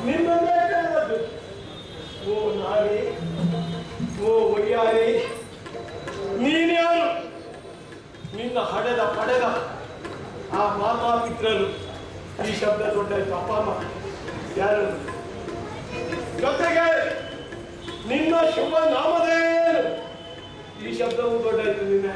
ನಿನ್ನನ್ನೇ ಕೇಳಿದದ್ದು. ಓ ನಾರಿ, ಓ ಒಯ್ಯಾರಿ, ನೀನ್ಯಾರು? ನಿನ್ನ ಪಡೆದ ಆ ಮಾತಾಪಿತ್ರರು. ಈ ಶಬ್ದ ದೊಡ್ಡಾಯ್ತು. ಅಪ್ಪ ಅಮ್ಮ ಯಾರು? ಜೊತೆಗೆ ನಿನ್ನ ಶುಭ ನಾಮಧೇನು. ಈ ಶಬ್ದವು ದೊಡ್ಡಾಯ್ತು. ನಿನ್ನ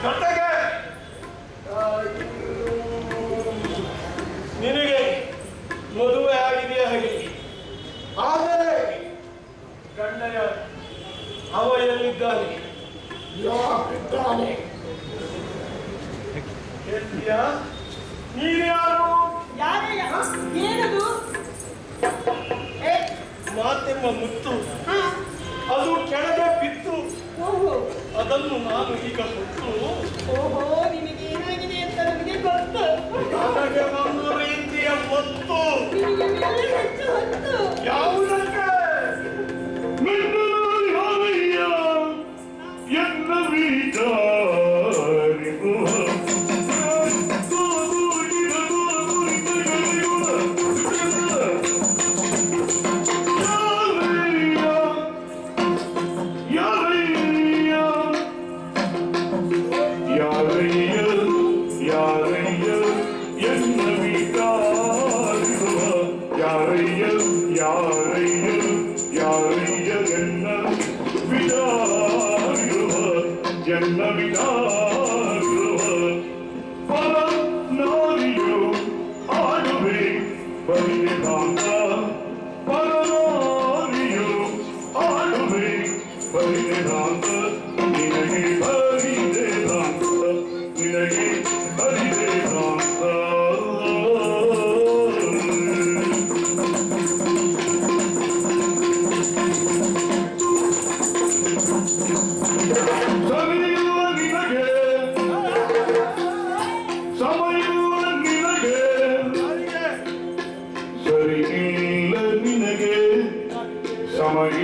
ಜೊತೆಗೆ ನಿನಗೆ ಮದುವೆ ಆಗಿದೆಯಾ ಹಾಗೆ? ಆದರೆ ಗಂಡನ ಅವ ಎಲ್ಲಿದ್ದಾನೆ? ಯಾಕಿದ್ದಾನೆ? ನೀನ್ಯಾರು? ಏನದು? ಮಾತೆಮ್ಮ ಮುತ್ತು, ಅದು ಕೆಳಗೆ ಬಿತ್ತು. ಅದನ್ನು ನಾನು ಈಗ ಹೊತ್ತು. ಓಹೋ, ನಿಮಗೆ ಏನಾಗಿದೆ ಅಂತ ನನಗೆ ಗೊತ್ತು. ನನಗೆ ಒಂದು ರೀತಿಯ ಮತ್ತು ಯಾವುದಕ್ಕೆ? ಎನ್ನ ವಿಚಾರಿಸುವ ಜನ್ನ ವಿಚಾರಿಸುವ ಪರ ನಾರಿಯು ಆಡುವೆ ಬರಿದೆ ಕಾಂತ. ಪರ ನಾರಿಯು ಆಡುವೆ ಬರಿದೆ ಕಾಂತ. ನಿನಗೆ ಬರಿದೆ ಕಾಂತ, ನಿನಗೆ ಬರಿದೆ ಕಾಂತ.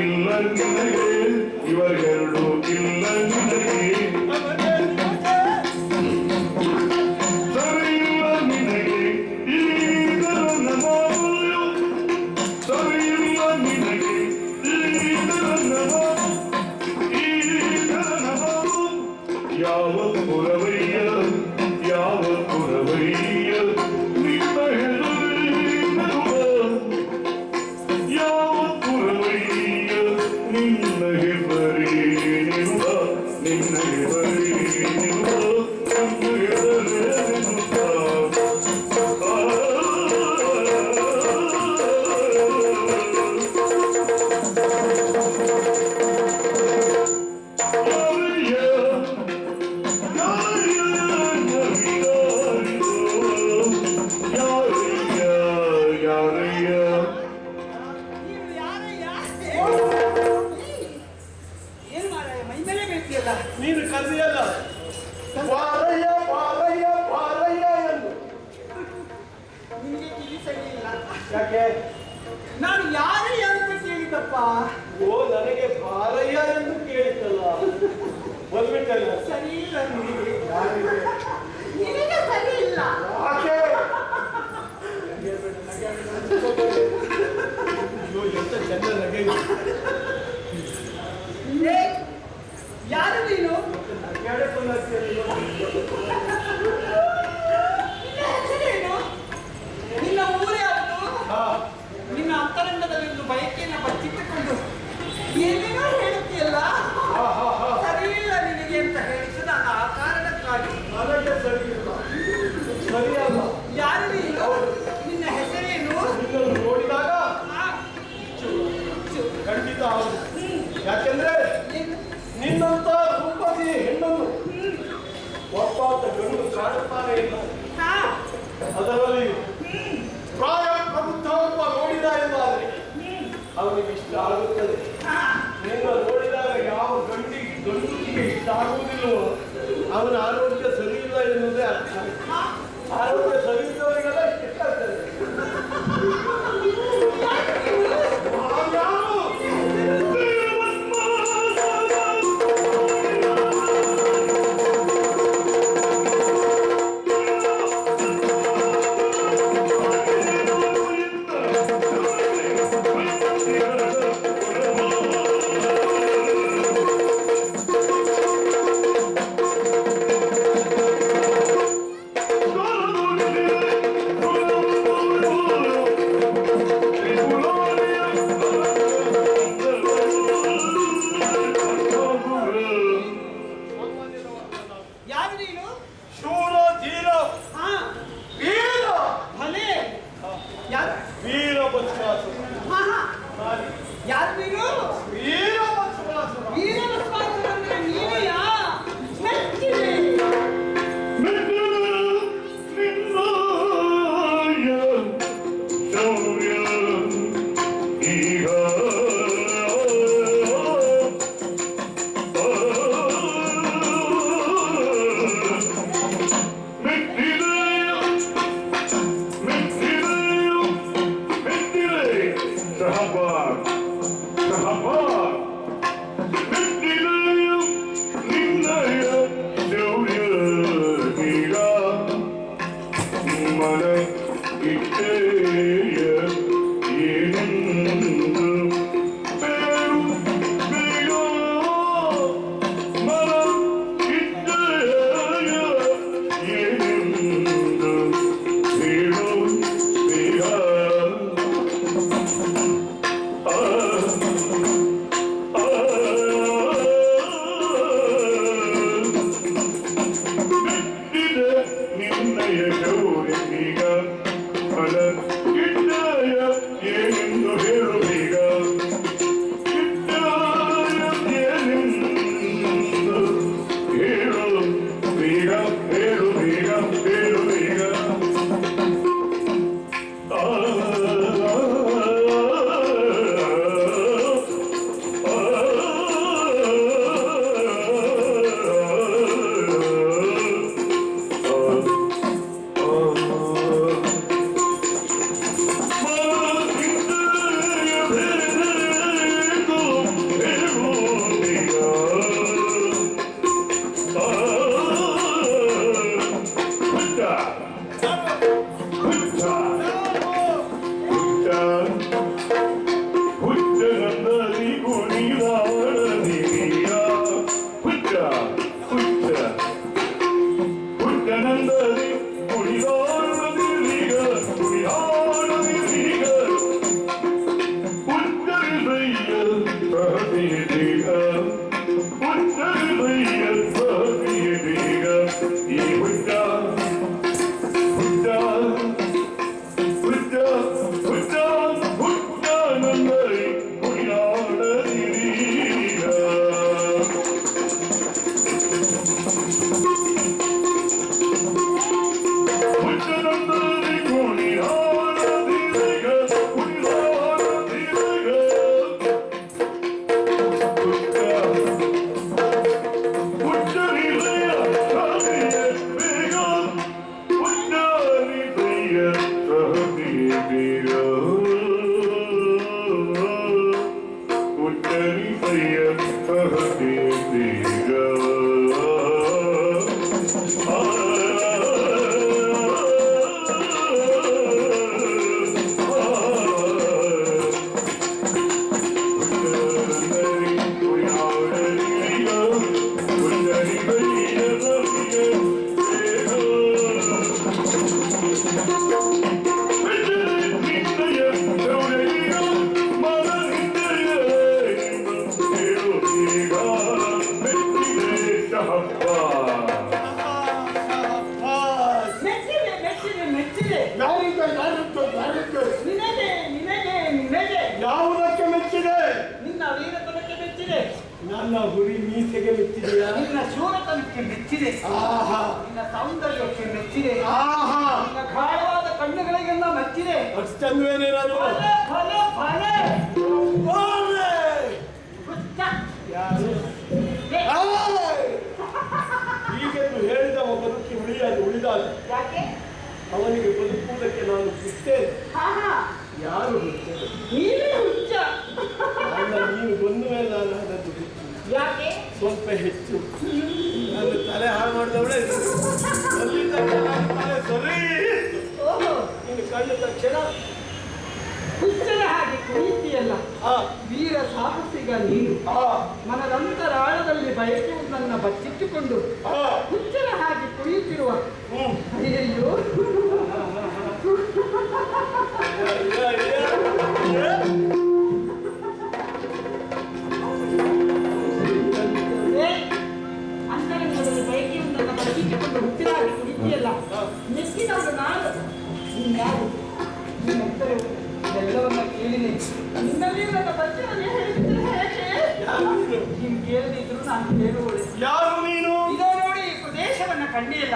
ಇಲ್ಲ ನಿನಗೆ, ಇವರೆರಡು ಇಲ್ಲ ನಿನಗೆ. ಸರಿ ಇಲ್ಲ ನಿನಗೆ, ಈಗರ ನಮೋಯು. ಸರಿ ಇಲ್ಲ ನಿನಗೆ, ಈಗರ ನಮೋ, ಈಗರ ನಮೋ. ಯಾವ ಪುರವಯ್ಯ, ಯಾವ ಪುರವಯ್ಯ ನಿನ್ನ ಹೆಸರಿನರುವ. ಯಾವ ಪುರವಯ್ಯ ನಿನ್ನಗೆ ಬರೀನಿರುವ, ನಿನ್ನಗೆ ಬರೀನಿರುವ, ನಿನ್ನಗೆ ಬರೀನಿರುವ. ನೀನು ಕರೆದಿಯಲ್ಲ, ಪಾರಯ್ಯ ಪಾರಯ್ಯ ಪಾರಯ್ಯ ಎಂದು. ನಿಮಗೆ ತಿಳಿಸಲಿಲ್ಲ. ಯಾಕೆ? ನಾನು ಯಾರಯ್ಯ ಅಂತ ಕೇಳಿದಪ್ಪ. ಓ, ನನಗೆ ಪಾರಯ್ಯ ಎಂದು ಕೇಳಿದ್ದಲ್ಲ. ಬಂದ್ಬಿಟ್ಟಲ್ಲ. ಸರಿ ಇಲ್ಲ ನಿನಗೆ. ಯಾರಿಗೆ? ನಿನಗೆ ಸರಿ ಇಲ್ಲ. ಯಾಕೆ? ಎಂತ ಚೆಂದ ನಗೆ. ಯಾರು ನೀನು? ನಿನ್ನ ಹೆಸರೇನು? ನಿನ್ನ ಊರು ಯಾವುದು? ನಿನ್ನ ಅಂತರಂಗದಲ್ಲಿಂದು ಬಯಕೆಯನ್ನು ಬಚ್ಚಿಟ್ಟುಕೊಂಡು ಏನೇನೋ ಹೇಳುತ್ತೀಯಲ್ಲ. ಸರಿ ಇಲ್ಲ ನಿನಗೆ ಅಂತ ಹೇಳಿದ್ದು ನಾನು ಆ ಕಾರಣಕ್ಕಾಗಿ. ನನಗೆ ಸರಿ ಇಲ್ಲ, ಸರಿಯಲ್ಲ. ಯಾರು ನೀನು? ನಿನ್ನ ಹೆಸರೇನು? ನಿನ್ನನ್ನು ನೋಡಿದಾಗ ಖಂಡಿತ ಹೌದು. ಯಾಕೆಂದ್ರೆ ನಿನ್ನಂತ ರೂಪಸಿ ಹೆಣ್ಣನ್ನು ಒಬ್ಬಾತ ಗಂಡು ಕಾಣುತ್ತಾನೆ ಇಲ್ಲ. ಅದರಲ್ಲಿ ಪ್ರಾಯ ಪ್ರಬುದ್ಧ ಒಬ್ಬ ನೋಡಿದ ಎಂದಾದರೆ ಅವನಿಗೆ ಇಷ್ಟ ಆಗುತ್ತದೆ. ನಿನ್ನ ನೋಡಿದಾಗ ಯಾವ ಗಂಡಿಗೆ ಇಷ್ಟ ಆಗುವುದಿಲ್ಲವೋ ಅವನ ಆರೋಗ್ಯ ಸರಿ ಇಲ್ಲ ಎನ್ನುವುದೇ ಅರ್ಥ. ಆರೋಗ್ಯ ಸರಿ ಇದ್ದವರಿಗೆಲ್ಲ ಇಷ್ಟ ಆಗ್ತದೆ. ಯಾರು ನೀನು? ಶೂರ ಧೀರ ಹಾ ವೀರ ಭಲೆ ಯಾರು? ವೀರಭದ್ರಾಸುರ. ಹಾ ಹಾ ನಾನು ಯಾರು ನೀನು? ವೀರಭದ್ರಾಸುರ. ವೀರಭದ್ರಾಸುರ ಅಂದ್ರೆ ನೀನೆಯಾ? ಮೆಚ್ಚಿದೆ. ಯಾವುದಕ್ಕೆ ಮೆಚ್ಚಿದೆ? ನಿನ್ನ ವೀರತನಕ್ಕೆ ಮೆಚ್ಚಿದೆ. ನನ್ನ ಹುರಿ ಮೀಸೆಗೆ ಮೆಚ್ಚಿದೆಯಾ? ನಿನ್ನ ಶೂರತನಕ್ಕೆ ಮೆಚ್ಚಿದೆ. ಆಹಾ, ನಿನ್ನ ಸೌಂದರ್ಯಕ್ಕೆ ಮೆಚ್ಚಿದೆ. ಆಹಾ, ನಿನ್ನ ಗಾಢವಾದ ಕಣ್ಣುಗಳಿಗೆಲ್ಲ ಮೆಚ್ಚಿದೆ. ಅಷ್ಟಂದ್ವೇನೆ ನಾನು. ಭಲೆ ಭಲೆ ಭಲೆ. ಓಲೆ! ಹುಚ್ಚ. ಯಾರು? ಏ, ಆಯ್! ಹೀಗೆಂದು ಹೇಳಿದವ ಬದುಕಿ ಉಳಿದಾದ ಯಾಕೆ? ಅವನಿಗೆ ಬದುಕುವುದಕ್ಕೆ ನಾನು ಬಿಟ್ಟೇನೆ. ಹಾ ಹಾ, ಯಾರು ಹುಚ್ಚರು? ನೀನೇ ಹುಚ್ಚ. ಅಲ್ಲ, ನೀನು ಬಂದ ಮೇಲೆ ನಾನು ಅದನ್ನು ಹುಚ್ಚು. ಯಾಕೆ? ಸ್ವಲ್ಪ ಹೆಚ್ಚು. ನನ್ನ ತಲೆ ಹಾಳು ಮಾಡಿದವಳೆ ಅಲ್ಲಿಂದ ನನ್ನ ತಲೆ ಸರಿ. ಓಹೋ, ನೀನು ಕಂಡ ತಕ್ಷಣ ಹುಚ್ಚರ ಹಾಗೆ ಕುಣಿತಿಯಲ್ಲ. ಆ ವೀರ ಸಾಹಸಿಗ ನೀನು. ಆ ಮನದಂತರಾಳದಲ್ಲಿ ಬಯಸುವುದನ್ನು ಬಚ್ಚಿಟ್ಟುಕೊಂಡು ಆ ಹುಚ್ಚರ ಹಾಗೆ ಕುಣಿಯುತ್ತಿರುವ ಅಯ್ಯಯ್ಯೋ. ಅಂತರಂಗದಲ್ಲಿ ಬಯಕೆಯುವುದನ್ನು ಇದೆಯಲ್ಲ ಮೆಚ್ಚಿನವಳು ನಾನು ನೀನ್ಯಾರು ನಿನ್ನ ಹೆಸರು ಎಲ್ಲವನ್ನ ಕೇಳಿದೆ ನಿನ್ನಲ್ಲಿ ನನ್ನ ಬಚ್ಚವನ್ನೇ ಹೇಳಿದ್ರೆ ಹೇಗೆ ನೀನು ಕೇಳದಿದ್ರು ನಾನು ಹೇಳುವಳೆ ಯಾರು ನೀನು? ಇದೋ ನೋಡಿ ಈ ಪ್ರದೇಶವನ್ನ ಕಂಡಿಲ್ಲ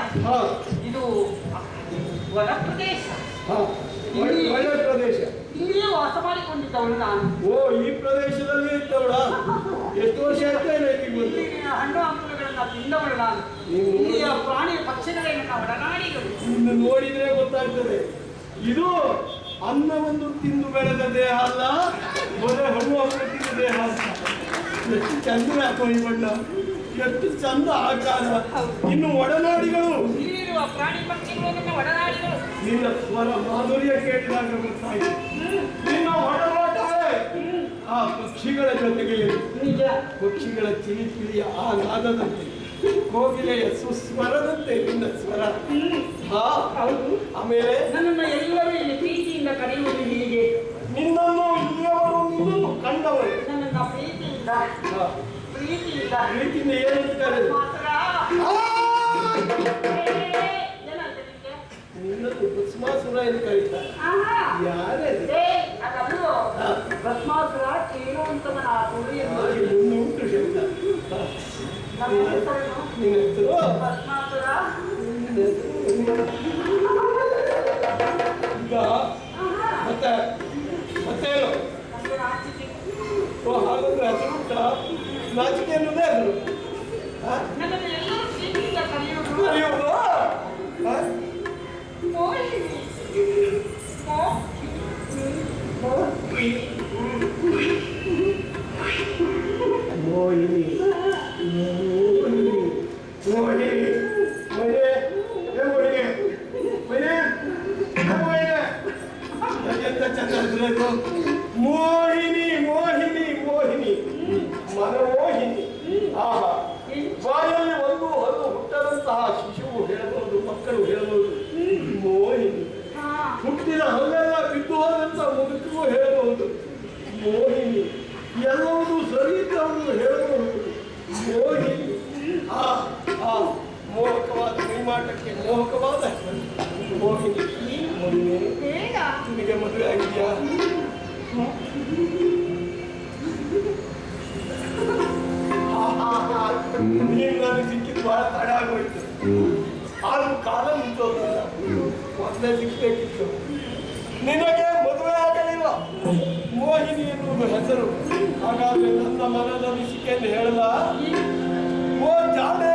ಇದು ವನ ಪ್ರದೇಶ ಒಳ್ಳೆ ಪ್ರದೇಶ. ಇಲ್ಲಿಯೇ ವಾಸ ಮಾಡಿಕೊಂಡಿದ್ದವಳು ನಾನು ಓ, ಈ ಪ್ರದೇಶದಲ್ಲಿ ಇದ್ದವಳ? ಎಷ್ಟು ವರ್ಷ ಆಯ್ತು ಇಲ್ಲಿಗೆ ಬಂದು? ಇಲ್ಲಿ ಹಣ್ಣು ಹಂಪಲುಗಳನ್ನ ತಿಂದವಳು ನಾನು ಇಲ್ಲಿಯ ಪ್ರಾಣಿ ಪಕ್ಷಿಗಳೇ ನನ್ನ ಒಡನಾಡಿಗಳು ಇನ್ನು ನೋಡಿದ್ರೆ ಗೊತ್ತಾಗ್ತದೆ ಇದು ಅನ್ನವನ್ನು ತಿಂದು ಬೆಳೆದ ದೇಹ ಅಲ್ಲ, ಬರೇ ಹಣ್ಣು ಹಣ್ಣು ತಿಂದ ದೇಹ ಅಲ್ಲ. ಎಷ್ಟು ಚಂದ ಹಾಕೋ ಈ ಬಣ್ಣ, ಎಷ್ಟು ಚಂದ ಆಕಾರ. ಇನ್ನು ಒಡನಾಡಿಗಳು, ಇಲ್ಲಿರುವ ಪ್ರಾಣಿ ಪಕ್ಷಿಗಳು ನನ್ನ ಒಡನಾಡಿಗಳು. ನಿನ್ನ ಸ್ವರ ಮಾಧುರ್ಯ ಕೇಳಿದಾಗ ಗೊತ್ತಾಯಿತು ನಿನ್ನ ಒಡನಾಟವೇ ಆ ಪಕ್ಷಿಗಳ ಜೊತೆಗೆ. ನಿಜ, ಪಕ್ಷಿಗಳ ಚಿಲಿಪಿಲಿಯ ಆ ನಾದದಂತೆ, ಕೋಗಿಲೆಯ ಸುಸ್ವರದಂತೆ ನಿನ್ನ ಸ್ವರ. ಹೌದು. ಆಮೇಲೆ ನನ್ನನ್ನು ಎಲ್ಲರೂ ಇಲ್ಲಿ ಪ್ರೀತಿಯಿಂದ ಕರೆಯುವುದು ಹೀಗೆ. ನಿನ್ನನ್ನು ಇಲ್ಲಿಯವರು ನಿನ್ನನ್ನು ಕಂಡವರು ನನ್ನನ್ನ ಪ್ರೀತಿಯಿಂದ ಪ್ರೀತಿಯಿಂದ ಏನಂತ ಕರೆದು ಮಾತ್ರ ನಿನ್ನನ್ನು ಭಸ್ಮಾಸುರ ಎಂದು ಕರೀತಾರೆ. ಯಾರೇ ಅದನ್ನು ಭಸ್ಮಾಸುರ ಕೇಳುವಂತವನ ಉಂಟು ಶಬ್ದ. ನಮ್ಮ ಹೆಸರನ್ನು ನಿನ್ನ ಹೆಸರು ಭಸ್ಮಾಸುರ. ಈಗ ಮತ್ತೆ ಮತ್ತೇನು? ನಮಗೆ ನಾಚಿಕೆ. ಓ, ಹಾಗಾದ್ರೆ ಹೆಸರು ಉಂಟಾ? ನಾಚಿಕೆ ಅನ್ನೋದೇ ಹೆಸರು. ನನ್ನನ್ನು ಎಲ್ಲರೂ ಪ್ರೀತಿಯಿಂದ ಕರೆಯುವುದು ಅಯ್ಯೋದು ಮೋಹಿನಿ. ಮೋಹಿನಿ ಮೋಹಿನಿ ಎಂತ ಚಂದ ಮೋಹಿನಿ ಮೋಹಿನಿ ಮೋಹಿನಿ ಮನಮೋಹಿನಿ. ಆಹಾ, ಬಾಯಲ್ಲಿ ಒಂದು ಹಲ್ಲು ಹುಟ್ಟದಂತಹ ಶಿಶುವು ಹೇಳಬಹುದು, ಮಕ್ಕಳು ಹೇಳಬಹುದು ಮೋಹಿನಿ. ಹುಟ್ಟಿದ ಹಲ್ಲೆಲ್ಲ ಬಿದ್ದು ಹೋದಂತ ಮುದುಕಿಗೂ ಹೇಳಬಹುದು ಮೋಹಿನಿ. ಎಲ್ಲವೂ ಸರಿ ಇದ್ದವನು ಹೇಳಬಹುದು ಮೋಹಿನಿ. ಆ ಮೋಹಕವಾದ ಮೈಮಾಟಕ್ಕೆ ಮೋಹಕವಾದ ಮೋಹಿನಿ. ನಿನಗೆ ಮದುವೆ ಆಗಿದೆಯಾ? ನೀನು ನನಗೆ ಸಿಕ್ಕಿದ್ದು ಬಹಳ ತಡ ಆಗೋಯ್ತು. ಆದ್ರೂ ಕಾಲ ನಿಂತೋದಿಲ್ಲ, ಮೊದಲೇ ಸಿಕ್ಬೇಕಿತ್ತು. ನಿನಗೆ ಮದುವೆ ಆಗಲಿಲ್ಲ, ಮೋಹಿನಿ ಎನ್ನುವುದು ಹೆಸರು. ಹಾಗಾದ್ರೆ ನನ್ನ ಮನದ ಅನಿಸಿಕೆಯನ್ನು ಹೇಳಲ್ಲ. ಓ ಜಾಣೆ